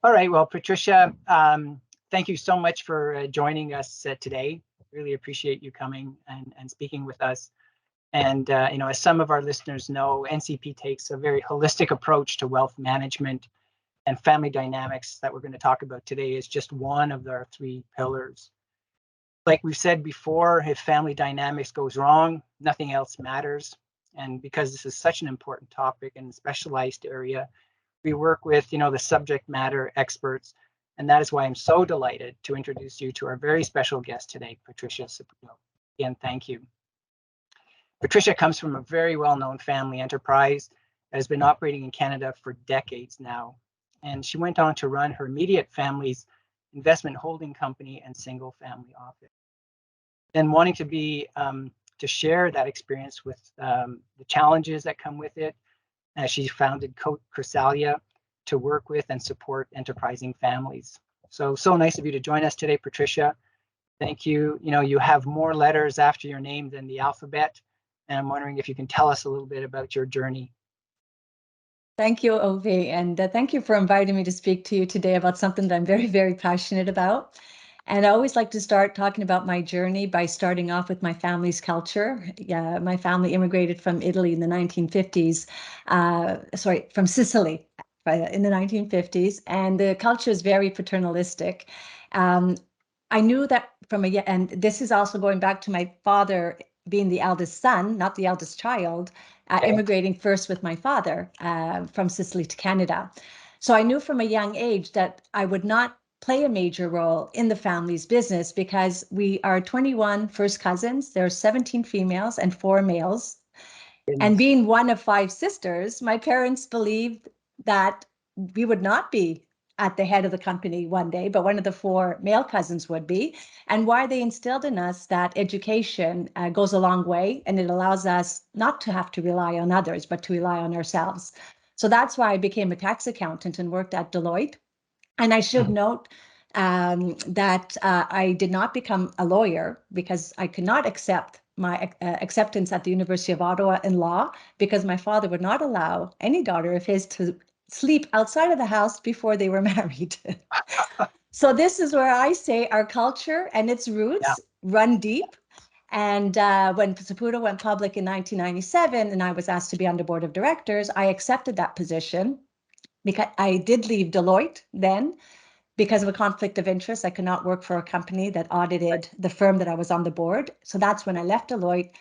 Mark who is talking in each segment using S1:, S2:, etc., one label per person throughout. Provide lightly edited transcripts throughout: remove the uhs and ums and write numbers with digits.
S1: All right. Well, Patricia, thank you so much for joining us today. Really appreciate you coming and speaking with us. And, as some of our listeners know, NCP takes a very holistic approach to wealth management, and family dynamics that we're going to talk about today is just one of our three pillars. Like we've said before, if family dynamics goes wrong, nothing else matters. And because this is such an important topic and specialized area, we work with, the subject matter experts. And that is why I'm so delighted to introduce you to our very special guest today, Patricia Saputo. Again, thank you. Patricia comes from a very well-known family enterprise that has been operating in Canada for decades now. And she went on to run her immediate family's investment holding company and single family office. And wanting to share that experience with the challenges that come with it, she founded Chrysalia to work with and support enterprising families. So nice of you to join us today, Patricia. Thank you. You have more letters after your name than the alphabet. And I'm wondering if you can tell us a little bit about your journey.
S2: Thank you, Ovi, and thank you for inviting me to speak to you today about something that I'm very, very passionate about. And I always like to start talking about my journey by starting off with my family's culture. Yeah, my family immigrated from Italy in the 1950s, from Sicily in the 1950s, and the culture is very paternalistic. I knew that and this is also going back to my father being the eldest son, not the eldest child, immigrating first with my father from Sicily to Canada. So I knew from a young age that I would not play a major role in the family's business because we are 21 first cousins. There are 17 females and 4 males. Goodness. And being one of 5 sisters, my parents believed that we would not be at the head of the company one day, but one of the 4 male cousins would be. And why they instilled in us that education goes a long way, and it allows us not to have to rely on others, but to rely on ourselves. So that's why I became a tax accountant and worked at Deloitte. And I should note that I did not become a lawyer because I could not accept my acceptance at the University of Ottawa in law, because my father would not allow any daughter of his to sleep outside of the house before they were married. So this is where I say our culture and its roots run deep. And when Saputo went public in 1997 and I was asked to be on the board of directors, I accepted that position because I did leave Deloitte then because of a conflict of interest. I could not work for a company that audited the firm that I was on the board. So that's when I left Deloitte.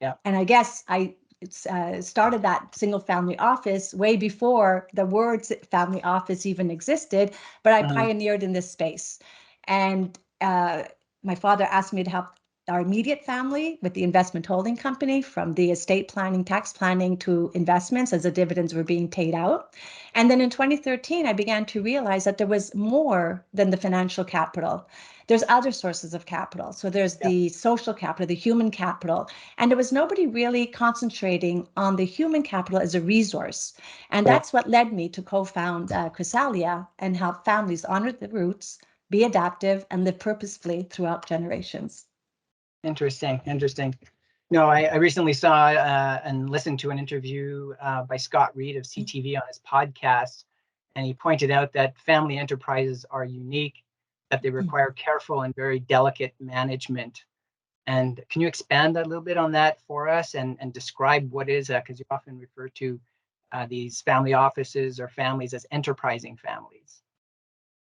S2: Yeah. And I guess I started that single family office way before the word family office even existed, but I pioneered in this space. And my father asked me to help our immediate family with the investment holding company, from the estate planning, tax planning to investments as the dividends were being paid out. And then in 2013, I began to realize that there was more than the financial capital. There's other sources of capital. So there's the social capital, the human capital, and there was nobody really concentrating on the human capital as a resource. And that's what led me to co-found Chrysalia and help families honor the roots, be adaptive, and live purposefully throughout generations.
S1: Interesting. No, I recently saw and listened to an interview by Scott Reed of CTV on his podcast, and he pointed out that family enterprises are unique, that they require careful and very delicate management. And can you expand a little bit on that for us and describe what is, because you often refer to these family offices or families as enterprising families.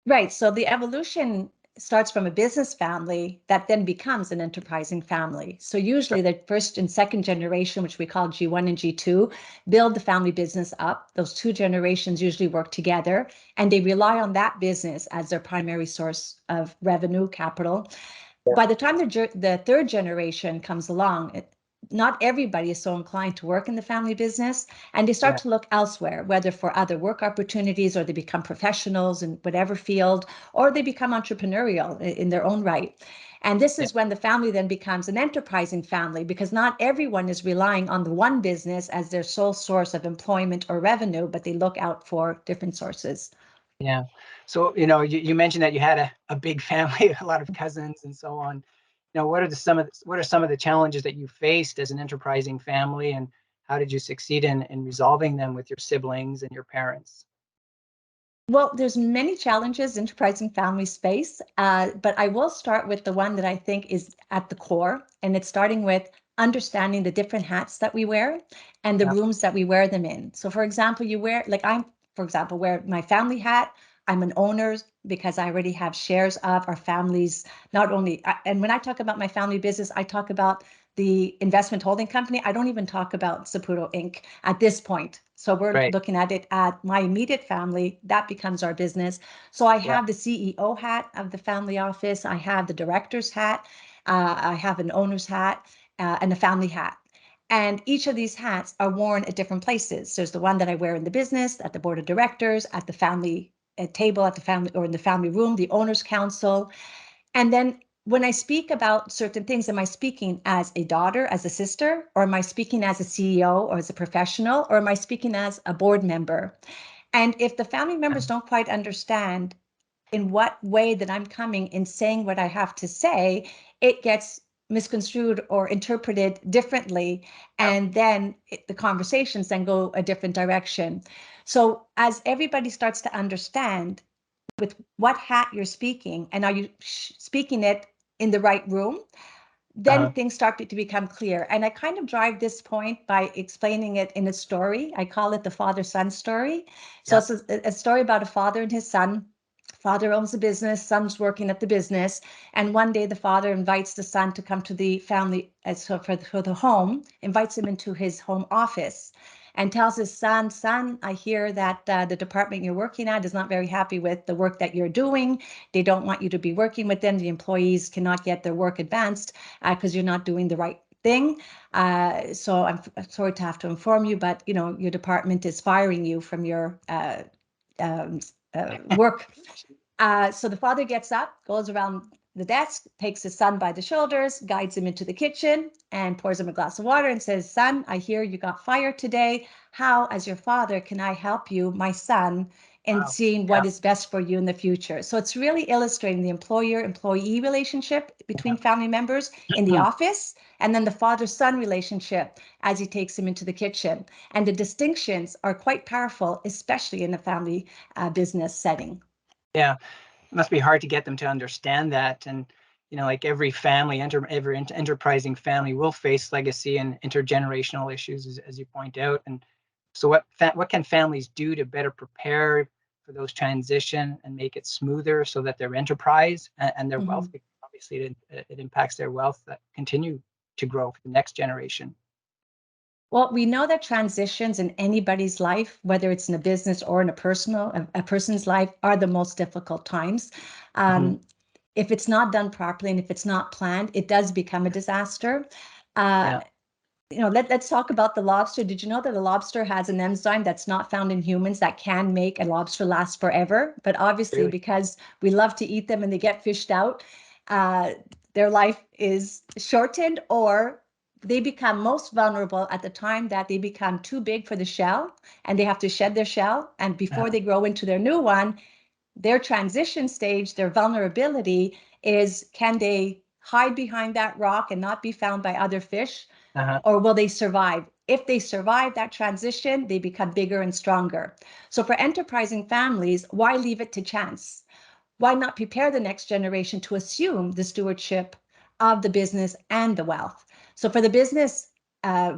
S2: Right. So the evolution starts from a business family that then becomes an enterprising family. So usually the first and second generation, which we call G1 and G2, build the family business up. Those 2 generations usually work together, and they rely on that business as their primary source of revenue, capital. Yeah. By the time the 3rd generation comes along, not everybody is so inclined to work in the family business, and they start to look elsewhere, whether for other work opportunities, or they become professionals in whatever field, or they become entrepreneurial in their own right. And this is when the family then becomes an enterprising family, because not everyone is relying on the one business as their sole source of employment or revenue, but they look out for different sources.
S1: Yeah. So, you mentioned that you had a big family, a lot of cousins and so on. What are some of the challenges that you faced as an enterprising family, and how did you succeed in resolving them with your siblings and your parents?
S2: Well, there's many challenges enterprising family space, but I will start with the one that I think is at the core, and it's starting with understanding the different hats that we wear and the rooms that we wear them in. So for example, for example, wear my family hat. I'm an owner because I already have shares of our families, not only, and when I talk about my family business, I talk about the investment holding company. I don't even talk about Saputo Inc. at this point. So we're looking at it at my immediate family, that becomes our business. So I have the CEO hat of the family office. I have the director's hat. I have an owner's hat and a family hat. And each of these hats are worn at different places. There's the one that I wear in the business, at the board of directors, at the family table, at the family, or in the family room, the owner's council. And then when I speak about certain things, am I speaking as a daughter, as a sister, or am I speaking as a CEO or as a professional, or am I speaking as a board member? And if the family members don't quite understand in what way that I'm coming in saying what I have to say, it gets misconstrued or interpreted differently. And then the conversations then go a different direction. So as everybody starts to understand with what hat you're speaking, and are you speaking it in the right room, then things start to become clear. And I kind of drive this point by explaining it in a story. I call it the father-son story. So it's a story about a father and his son. Father owns a business, son's working at the business, and one day the father invites the son to come to the family, so for the home, invites him into his home office and tells his son, I hear that the department you're working at is not very happy with the work that you're doing. They don't want you to be working with them. The employees cannot get their work advanced because you're not doing the right thing. So I'm sorry to have to inform you, but your department is firing you from your work. So the father gets up, goes around the desk, takes his son by the shoulders, guides him into the kitchen, and pours him a glass of water and says, "Son, I hear you got fired today. How, as your father, can I help you, my son, in seeing what is best for you in the future?" So it's really illustrating the employer-employee relationship between family members in the office, and then the father-son relationship as he takes him into the kitchen. And the distinctions are quite powerful, especially in a family business setting.
S1: Yeah, it must be hard to get them to understand that. And like every family, every enterprising family will face legacy and intergenerational issues, as you point out. And so what can families do to better prepare for those transition and make it smoother so that their enterprise and their wealth, because obviously it impacts their wealth, that continue to grow for the next generation?
S2: Well, we know that transitions in anybody's life, whether it's in a business or in a person's life, are the most difficult times. If it's not done properly and if it's not planned, it does become a disaster. Let's talk about the lobster. Did you know that a lobster has an enzyme that's not found in humans that can make a lobster last forever? But obviously, because we love to eat them and they get fished out, their life is shortened, or they become most vulnerable at the time that they become too big for the shell and they have to shed their shell. And before they grow into their new one, their transition stage, their vulnerability is, can they hide behind that rock and not be found by other fish? Or will they survive? If they survive that transition, they become bigger and stronger. So for enterprising families, why leave it to chance? Why not prepare the next generation to assume the stewardship of the business and the wealth? So for the business,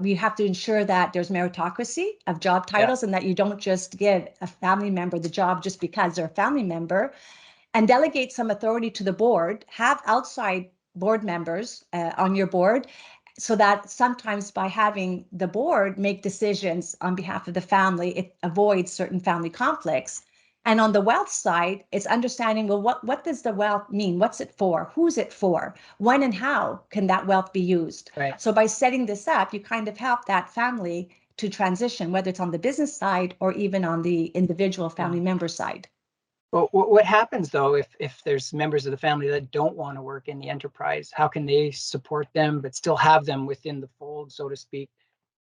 S2: we have to ensure that there's meritocracy of job titles and that you don't just give a family member the job just because they're a family member, and delegate some authority to the board, have outside board members on your board, so that sometimes by having the board make decisions on behalf of the family, it avoids certain family conflicts. And on the wealth side, it's understanding, well, what does the wealth mean? What's it for? Who's it for? When and how can that wealth be used? So by setting this up, you kind of help that family to transition, whether it's on the business side or even on the individual family member side.
S1: Well, what happens though if there's members of the family that don't want to work in the enterprise? How can they support them but still have them within the fold, so to speak?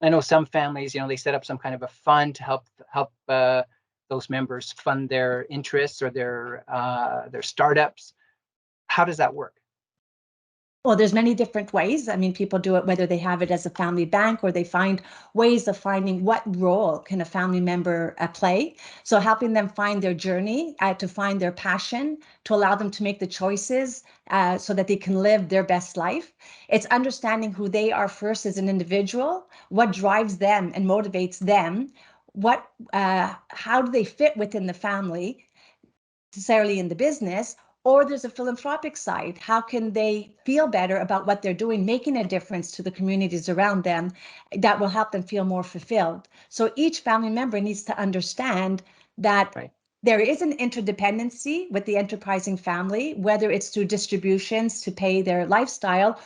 S1: I know some families, they set up some kind of a fund to help those members fund their interests or their startups. How does that work?
S2: Well, there's many different ways. I mean, people do it whether they have it as a family bank or they find ways of finding what role can a family member play. So helping them find their journey, to find their passion, to allow them to make the choices so that they can live their best life. It's understanding who they are first as an individual, what drives them and motivates them, how do they fit within the family, necessarily in the business, or there's a philanthropic side. How can they feel better about what they're doing, making a difference to the communities around them that will help them feel more fulfilled? So each family member needs to understand that there is an interdependency with the enterprising family, whether it's through distributions to pay their lifestyle.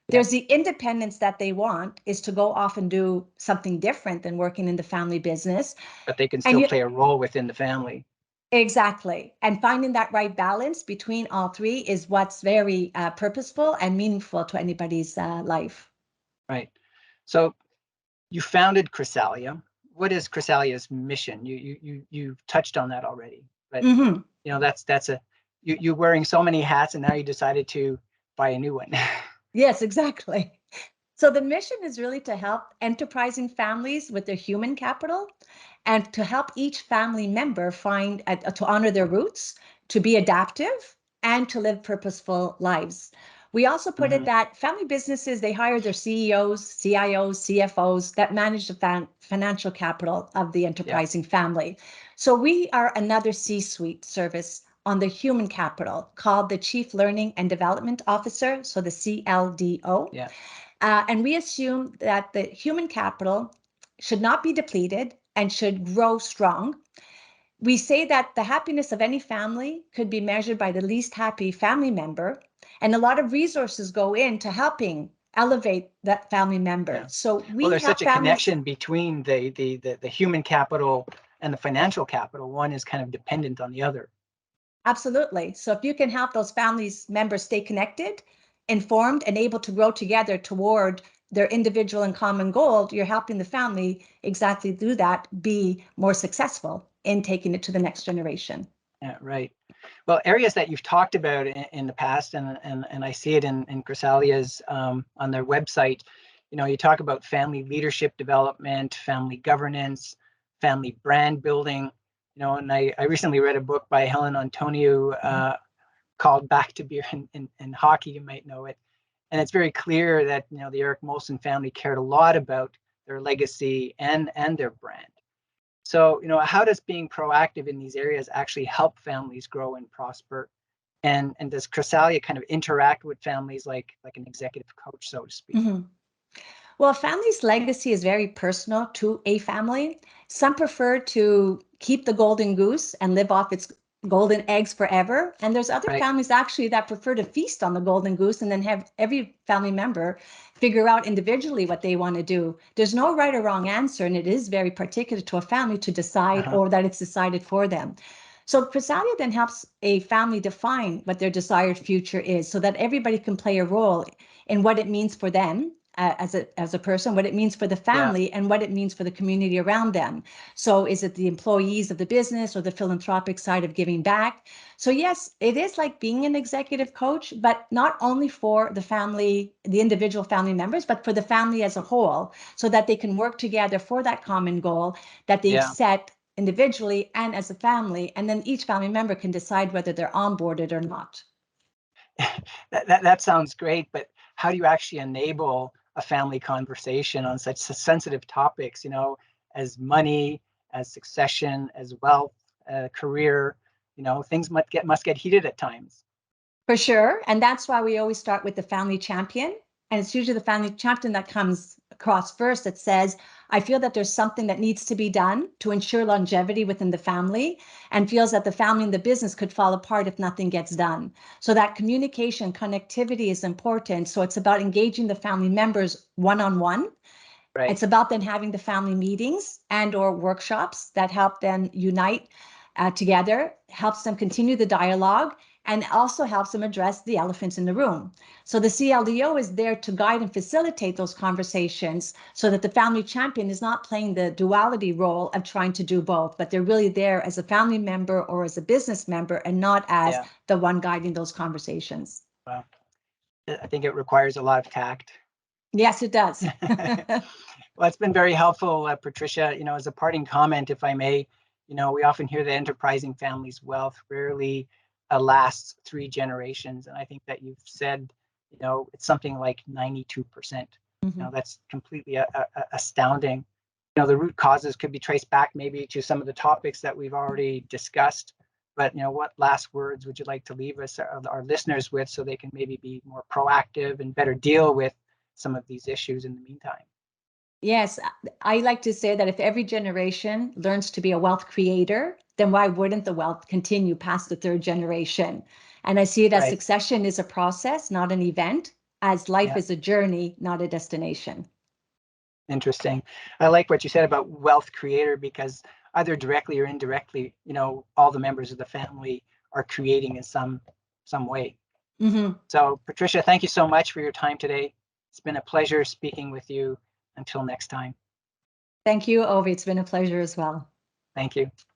S2: There's the independence that they want is to go off and do something different than working in the family business.
S1: But they can still play a role within the family.
S2: Exactly. And finding that right balance between all three is what's very purposeful and meaningful to anybody's life.
S1: Right. So you founded Chrysalia. What is Chrysalia's mission? You touched on that already, but you know, that's you're wearing so many hats, and now you decided to buy a new one.
S2: Yes, exactly. So the mission is really to help enterprising families with their human capital and to help each family member find to honor their roots, to be adaptive, and to live purposeful lives. We also put it that family businesses, they hire their CEOs, CIOs, CFOs that manage the financial capital of the enterprising family. So we are another C-suite service on the human capital called the Chief Learning and Development Officer, so the CLDO. And we assume that the human capital should not be depleted and should grow strong. We say that the happiness of any family could be measured by the least happy family member, and a lot of resources go into helping elevate that family member. So
S1: there's such a connection between the human capital and the financial capital. One is kind of dependent on the other.
S2: Absolutely. So if you can help those families members stay connected, informed, and able to grow together toward their individual and common goal, you're helping the family exactly do that, be more successful in taking it to the next generation.
S1: Yeah, right. Well, areas that you've talked about in the past, and I see it in Chrysalia's on their website. You know, you talk about family leadership development, family governance, family brand building. You know, and I recently read a book by Helen Antonio called Back to Beer and Hockey. You might know it. And it's very clear that, you know, the Eric Molson family cared a lot about their legacy and their brand. So, you know, how does being proactive in these areas actually help families grow and prosper? And does Chrysalia kind of interact with families like an executive coach, so to speak?
S2: Well, a family's legacy is very personal to a family. Some prefer to keep the golden goose and live off its golden eggs forever. And there's other families actually that prefer to feast on the golden goose and then have every family member figure out individually what they want to do. There's no right or wrong answer, and it is very particular to a family to decide or that it's decided for them. So Chrysalia then helps a family define what their desired future is so that everybody can play a role in what it means for them as a person, what it means for the family, and what it means for the community around them. So is it the employees of the business or the philanthropic side of giving back? So yes, it is like being an executive coach, but not only for the family, the individual family members, but for the family as a whole, so that they can work together for that common goal that they've set individually and as a family. And then each family member can decide whether they're onboarded or not.
S1: That sounds great, but how do you actually enable a family conversation on such sensitive topics, you know, as money, as succession, as wealth, career? You know, things must get heated at times.
S2: For sure. And that's why we always start with the family champion. And it's usually the family champion that comes across first that says, I feel that there's something that needs to be done to ensure longevity within the family, and feels that the family and the business could fall apart if nothing gets done. So that communication, connectivity is important. So it's about engaging the family members one-on-one. It's about then having the family meetings and or workshops that help them unite together, helps them continue the dialogue, and also helps them address the elephants in the room. So the CLDO is there to guide and facilitate those conversations so that the family champion is not playing the duality role of trying to do both, but they're really there as a family member or as a business member and not as the one guiding those conversations.
S1: Wow. I think it requires a lot of tact.
S2: Yes, it does.
S1: Well, it's been very helpful, Patricia. As a parting comment, if I may, we often hear that enterprising families' wealth rarely lasts 3 generations. And I think that you've said, it's something like 92%. That's completely astounding. The root causes could be traced back maybe to some of the topics that we've already discussed. But what last words would you like to leave us, our listeners, with, so they can maybe be more proactive and better deal with some of these issues in the meantime?
S2: Yes, I like to say that if every generation learns to be a wealth creator, then why wouldn't the wealth continue past the 3rd generation? And I see it as
S1: Right.
S2: succession is a process, not an event, as life
S1: Yeah.
S2: is a journey, not a destination.
S1: Interesting. I like what you said about wealth creator, because either directly or indirectly, all the members of the family are creating in some way. So, Patricia, thank you so much for your time today. It's been a pleasure speaking with you. Until next time.
S2: Thank you, Ovi. It's been a pleasure as well.
S1: Thank you.